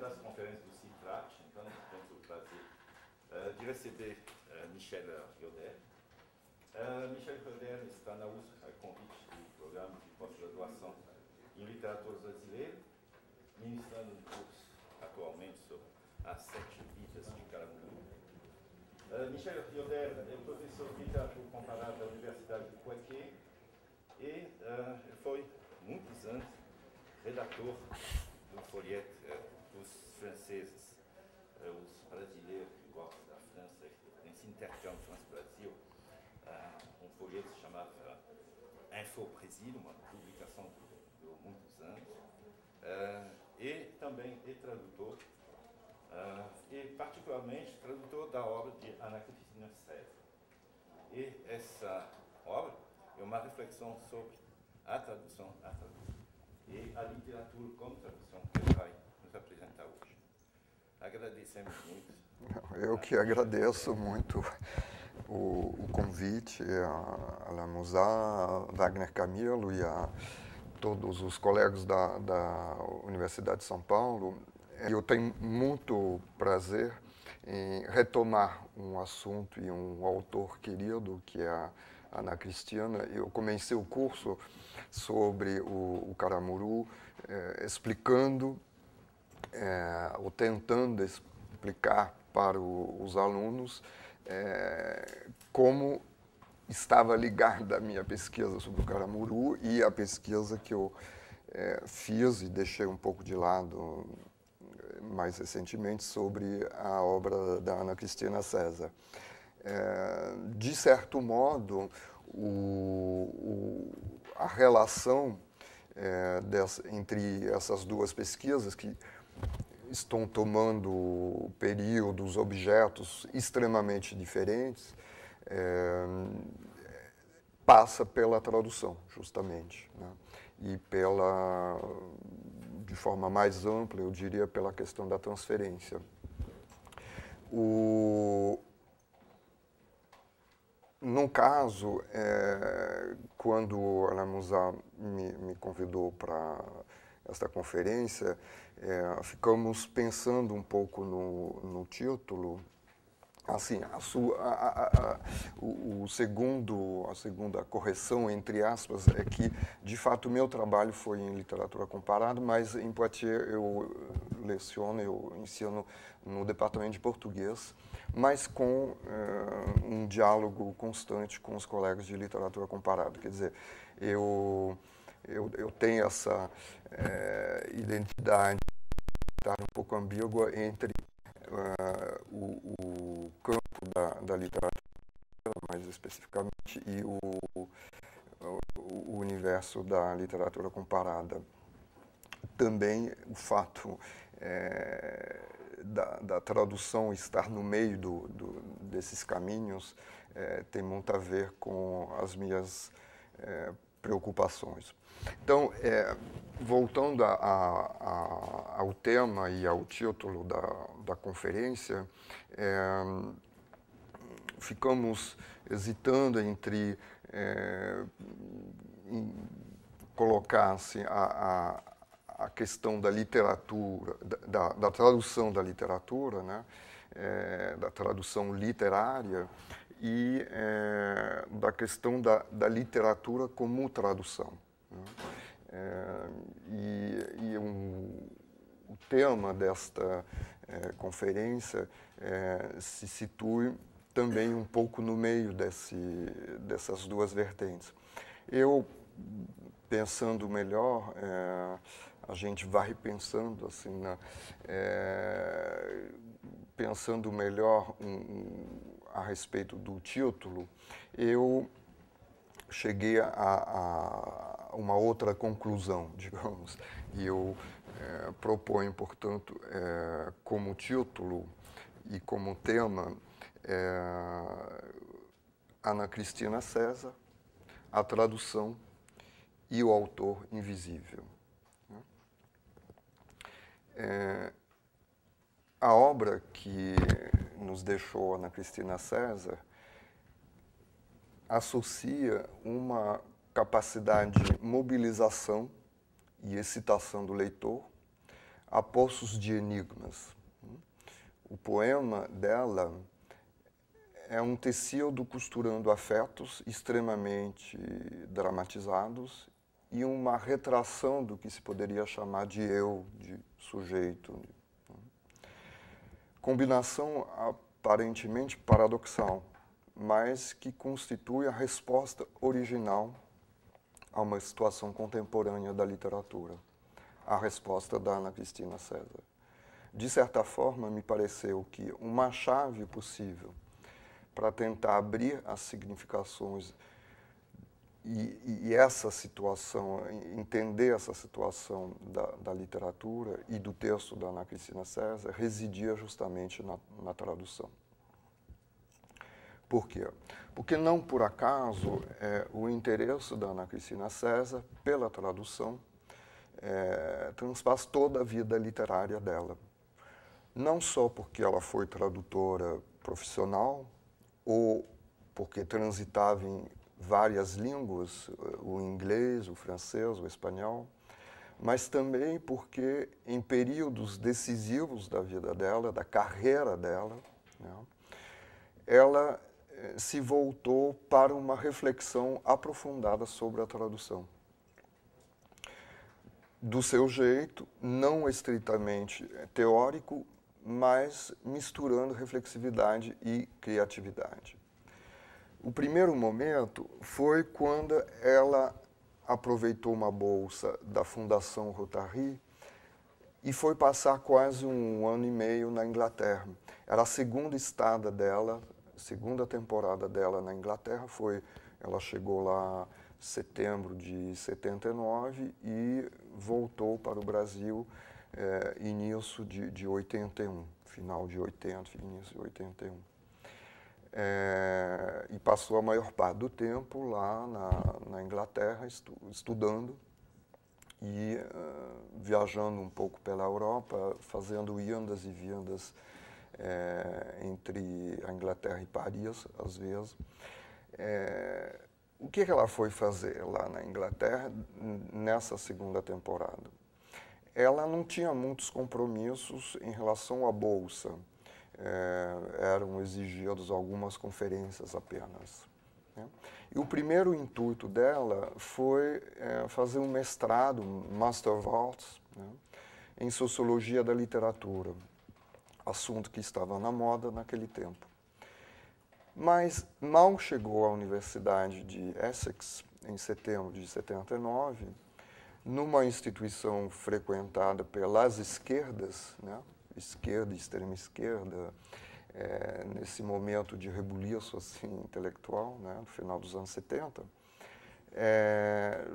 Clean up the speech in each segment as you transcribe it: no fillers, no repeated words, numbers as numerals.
das conferências do CITRAT, então temos o prazer de receber Michel Yoder. Michel Yoder está na USP a convite do programa de pós-graduação em literatura brasileira, ministrando um curso atualmente sobre as 7 vidas de Caramuru. Michel Yoder é professor de literatura comparada da Universidade de Poitiers e foi, muitos anos, redator do folheto dos franceses, os brasileiros que gostam da França, nesse intercâmbio França-Brasil, um folheto que se chamava Info Brasil, uma publicação de muitos anos, e também é tradutor, e particularmente tradutor da obra de Ana Cristina César. E essa obra é uma reflexão sobre a tradução e a literatura como tradução que ele vai nos apresentar hoje. Agradecemos muito. Eu que agradeço muito o convite a La Musa, a Wagner Camilo e a todos os colegas da Universidade de São Paulo. Eu tenho muito prazer em retomar um assunto e um autor querido, que é a Ana Cristina. Eu comecei o curso sobre o Caramuru, explicando, ou tentando explicar para os alunos como estava ligada a minha pesquisa sobre o Caramuru e a pesquisa que eu fiz e deixei um pouco de lado mais recentemente sobre a obra da Ana Cristina César. De certo modo, a relação entre essas duas pesquisas, que estão tomando períodos, objetos extremamente diferentes, passa pela tradução, justamente, né? E de forma mais ampla, eu diria, pela questão da transferência. No caso, quando a La Musa me convidou para esta conferência, ficamos pensando um pouco no título. Assim, a segunda correção, entre aspas, é que, de fato, o meu trabalho foi em literatura comparada, mas em Poitiers eu ensino no departamento de português, mas com um diálogo constante com os colegas de literatura comparada. Quer dizer, eu tenho essa identidade um pouco ambígua entre o campo da literatura, mais especificamente, e o universo da literatura comparada. Também o fato da tradução estar no meio desses caminhos tem muito a ver com as minhas preocupações. Então, voltando ao tema e ao título da conferência, ficamos hesitando entre colocar assim, a questão da literatura, da tradução da literatura, né? Da tradução literária, e da questão da literatura como tradução. O tema desta conferência se situa também um pouco no meio dessas duas vertentes. Eu, pensando melhor, a gente vai pensando assim, pensando melhor a respeito do título, eu cheguei a uma outra conclusão, digamos, e eu proponho, portanto, como título e como tema, Ana Cristina César, a tradução e o autor invisível. A obra que nos deixou Ana Cristina César associa uma capacidade de mobilização e excitação do leitor a poços de enigmas. O poema dela é um tecido costurando afetos extremamente dramatizados e uma retração do que se poderia chamar de eu, de sujeito. Combinação aparentemente paradoxal, mas que constitui a resposta original a uma situação contemporânea da literatura, a resposta da Ana Cristina César. De certa forma, me pareceu que uma chave possível para tentar abrir as significações e essa situação, entender essa situação da literatura e do texto da Ana Cristina César, residia justamente na tradução. Por quê? Porque não por acaso o interesse da Ana Cristina César pela tradução transpassa toda a vida literária dela. Não só porque ela foi tradutora profissional, ou porque transitava em várias línguas, o inglês, o francês, o espanhol, mas também porque em períodos decisivos da vida dela, da carreira dela, né, ela se voltou para uma reflexão aprofundada sobre a tradução. Do seu jeito, não estritamente teórico, mas misturando reflexividade e criatividade. O primeiro momento foi quando ela aproveitou uma bolsa da Fundação Rotary e foi passar quase 1 ano e meio na Inglaterra. Era a segunda estada dela, segunda temporada dela na Inglaterra, ela chegou lá em setembro de 79 e voltou para o Brasil início de 81, final de 80, início de 81. E passou a maior parte do tempo lá na Inglaterra, estudando e viajando um pouco pela Europa, fazendo idas e vindas entre a Inglaterra e Paris, às vezes. O que ela foi fazer lá na Inglaterra nessa segunda temporada? Ela não tinha muitos compromissos em relação à bolsa. Eram exigidas algumas conferências apenas, né? E o primeiro intuito dela foi fazer um mestrado, um Master of Arts, né, em Sociologia da Literatura, assunto que estava na moda naquele tempo. Mas mal chegou à Universidade de Essex, em setembro de 79, numa instituição frequentada pelas esquerdas, né, esquerda, extrema esquerda, nesse momento de rebuliço assim, intelectual, né, no final dos anos 70,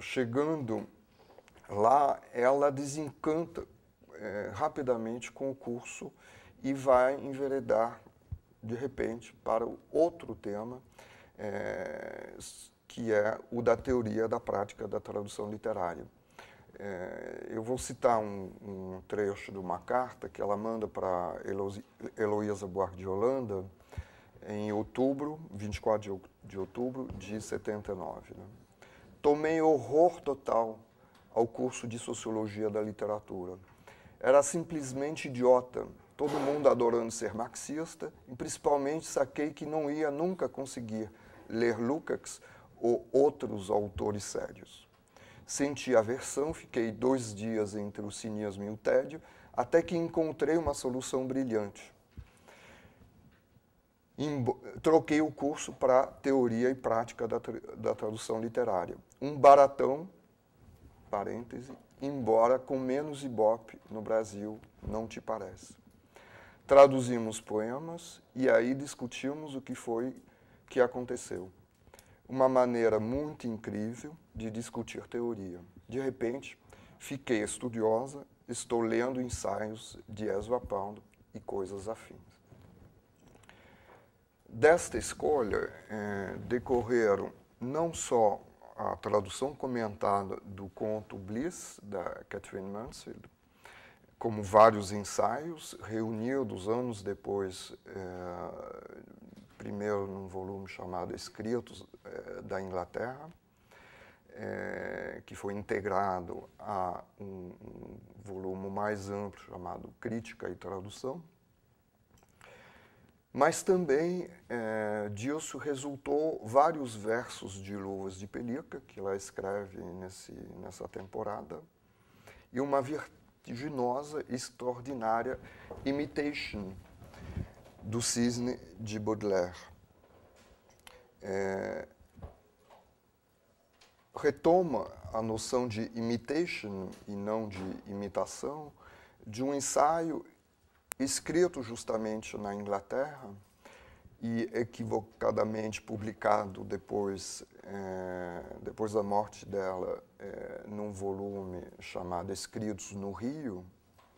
chegando lá, ela desencanta rapidamente com o curso e vai enveredar, de repente, para o outro tema, que é o da teoria da prática da tradução literária. Eu vou citar um trecho de uma carta que ela manda para Heloísa Buarque de Holanda em outubro, 24 de outubro de 79. Né? Tomei horror total ao curso de Sociologia da Literatura. Era simplesmente idiota, todo mundo adorando ser marxista, e principalmente saquei que não ia nunca conseguir ler Lukács ou outros autores sérios. Senti aversão, fiquei 2 dias entre o cinismo e o tédio, até que encontrei uma solução brilhante. Troquei o curso para Teoria e Prática da Tradução Literária. Um baratão, parêntese, embora com menos ibope no Brasil, não te parece. Traduzimos poemas e aí discutimos o que foi que aconteceu. Uma maneira muito incrível de discutir teoria. De repente, fiquei estudiosa, estou lendo ensaios de Ezra Pound e coisas afins. Desta escolha decorreram não só a tradução comentada do conto Bliss, da Catherine Mansfield, como vários ensaios reunidos anos depois, primeiro num volume chamado Escritos da Inglaterra, que foi integrado a um volume mais amplo chamado Crítica e Tradução. Mas também disso resultou vários versos de Luvas de Pelica, que ela escreve nessa temporada, e uma vertiginosa, extraordinária imitation do Cisne de Baudelaire. Retoma a noção de imitation e não de imitação de um ensaio escrito justamente na Inglaterra e equivocadamente publicado depois da morte dela num volume chamado Escritos no Rio,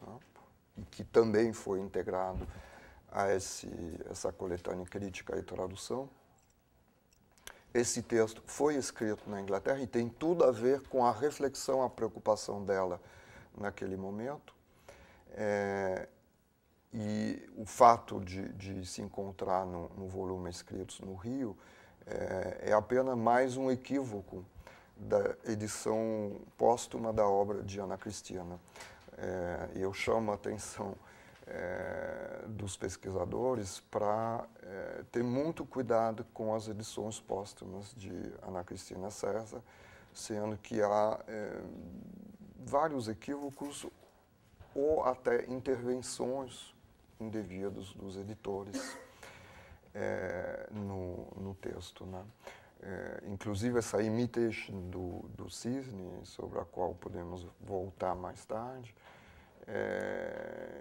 né, e que também foi integrado a essa coletânea Crítica e Tradução. Esse texto foi escrito na Inglaterra e tem tudo a ver com a reflexão, a preocupação dela naquele momento. E o fato de se encontrar no volume Escritos no Rio é apenas mais um equívoco da edição póstuma da obra de Ana Cristina. E eu chamo a atenção dos pesquisadores para ter muito cuidado com as edições póstumas de Ana Cristina César, sendo que há vários equívocos ou até intervenções indevidas dos editores no texto, né? Inclusive essa imitation do Cisne, sobre a qual podemos voltar mais tarde,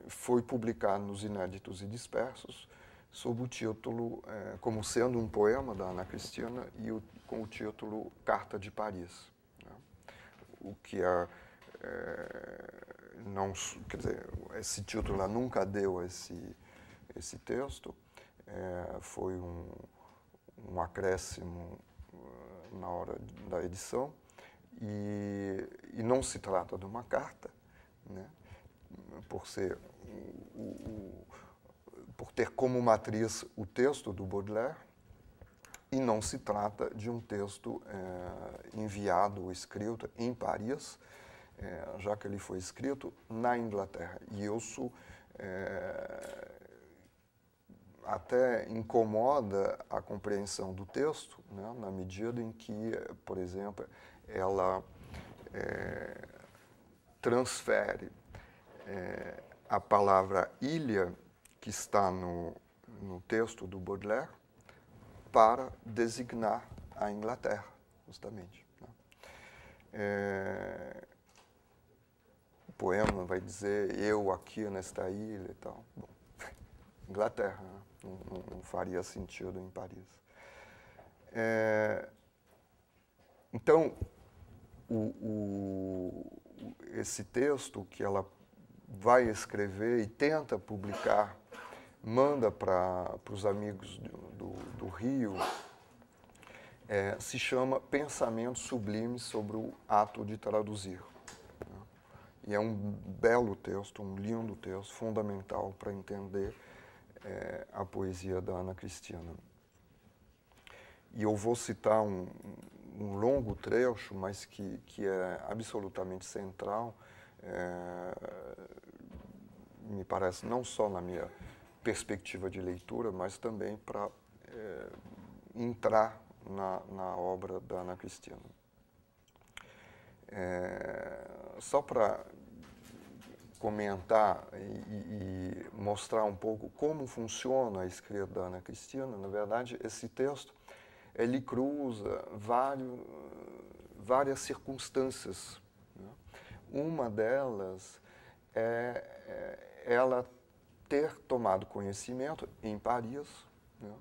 foi publicado nos Inéditos e Dispersos sob o título, como sendo um poema da Ana Cristina e com o título Carta de Paris, né? O que não, quer dizer, esse título ela nunca deu esse texto, foi um acréscimo na hora da edição e não se trata de uma carta, né? Por ter como matriz o texto do Baudelaire, e não se trata de um texto enviado ou escrito em Paris, já que ele foi escrito na Inglaterra. E isso até incomoda a compreensão do texto, né, na medida em que, por exemplo, ela transfere a palavra ilha, que está no texto do Baudelaire, para designar a Inglaterra, justamente, né? O poema vai dizer, eu aqui nesta ilha e tal. Bom, Inglaterra, né? Não faria sentido em Paris. Então, esse texto que ela vai escrever e tenta publicar, manda para os amigos do Rio, se chama Pensamento Sublime sobre o Ato de Traduzir. E é um belo texto, um lindo texto, fundamental para entender a poesia da Ana Cristina. E eu vou citar um longo trecho, mas que é absolutamente central, me parece, não só na minha perspectiva de leitura, mas também para entrar na obra da Ana Cristina. Só para comentar e mostrar um pouco como funciona a escrita da Ana Cristina, na verdade, esse texto ele cruza várias circunstâncias, né? Uma delas é ela ter tomado conhecimento em Paris, né,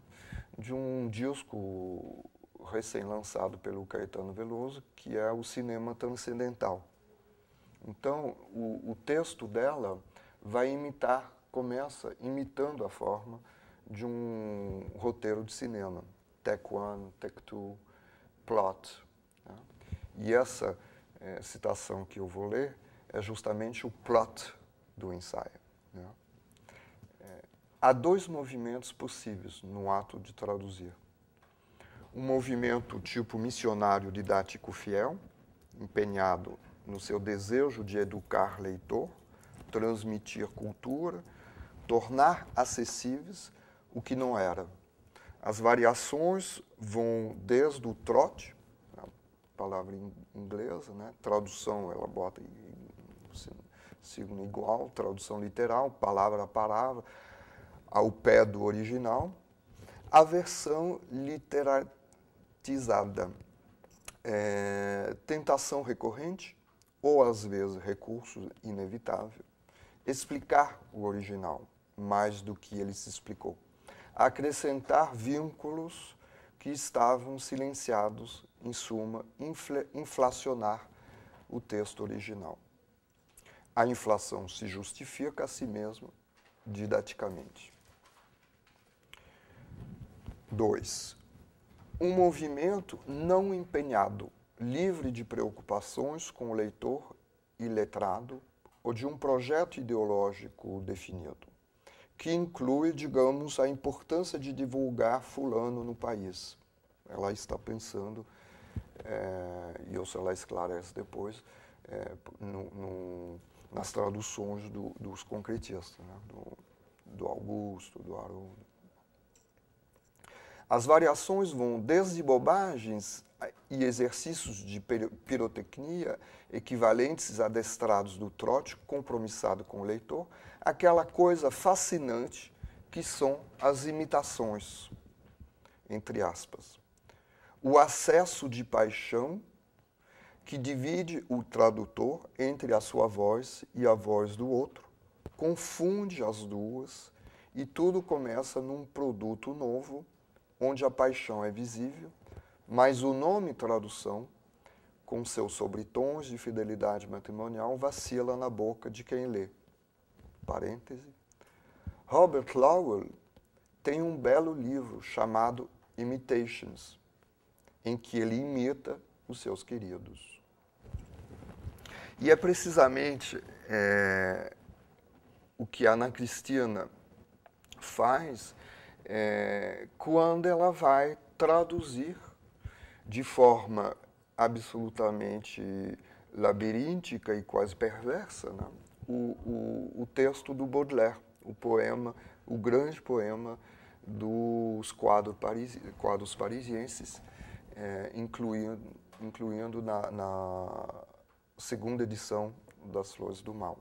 de um disco recém-lançado pelo Caetano Veloso, que é o Cinema Transcendental. Então, o texto dela começa imitando a forma de um roteiro de cinema. Take one, take two, plot. Né? E essa citação que eu vou ler é justamente o plot do ensaio. Né? Há dois movimentos possíveis no ato de traduzir. um movimento tipo missionário didático fiel, empenhado no seu desejo de educar leitor, transmitir cultura, tornar acessíveis o que não era. As variações vão desde o trote, a palavra inglesa, né? Tradução ela bota signo igual, tradução literal, palavra a palavra, ao pé do original, a versão literatizada, tentação recorrente, ou às vezes recurso inevitável, explicar o original mais do que ele se explicou, acrescentar vínculos que estavam silenciados, em suma, inflacionar o texto original. A inflação se justifica a si mesma didaticamente. 2. Um movimento não empenhado, livre de preocupações com o leitor iletrado ou de um projeto ideológico definido, que inclui, digamos, a importância de divulgar fulano no país. Ela está pensando, e eu se ela esclarece depois, nas traduções dos concretistas, né? do Augusto, do Haroldo. As variações vão desde bobagens e exercícios de pirotecnia equivalentes a adestrados do trote, compromissado com o leitor, aquela coisa fascinante que são as imitações, entre aspas. O acesso de paixão que divide o tradutor entre a sua voz e a voz do outro, confunde as duas e tudo começa num produto novo, onde a paixão é visível, mas o nome tradução, com seus sobretons de fidelidade matrimonial, vacila na boca de quem lê. Parêntese. Robert Lowell tem um belo livro chamado Imitations, em que ele imita os seus queridos. E é precisamente o que a Ana Cristina faz quando ela vai traduzir de forma absolutamente labiríntica e quase perversa, né, o texto do Baudelaire, o grande poema dos quadros parisienses, incluindo na segunda edição das Flores do Mal.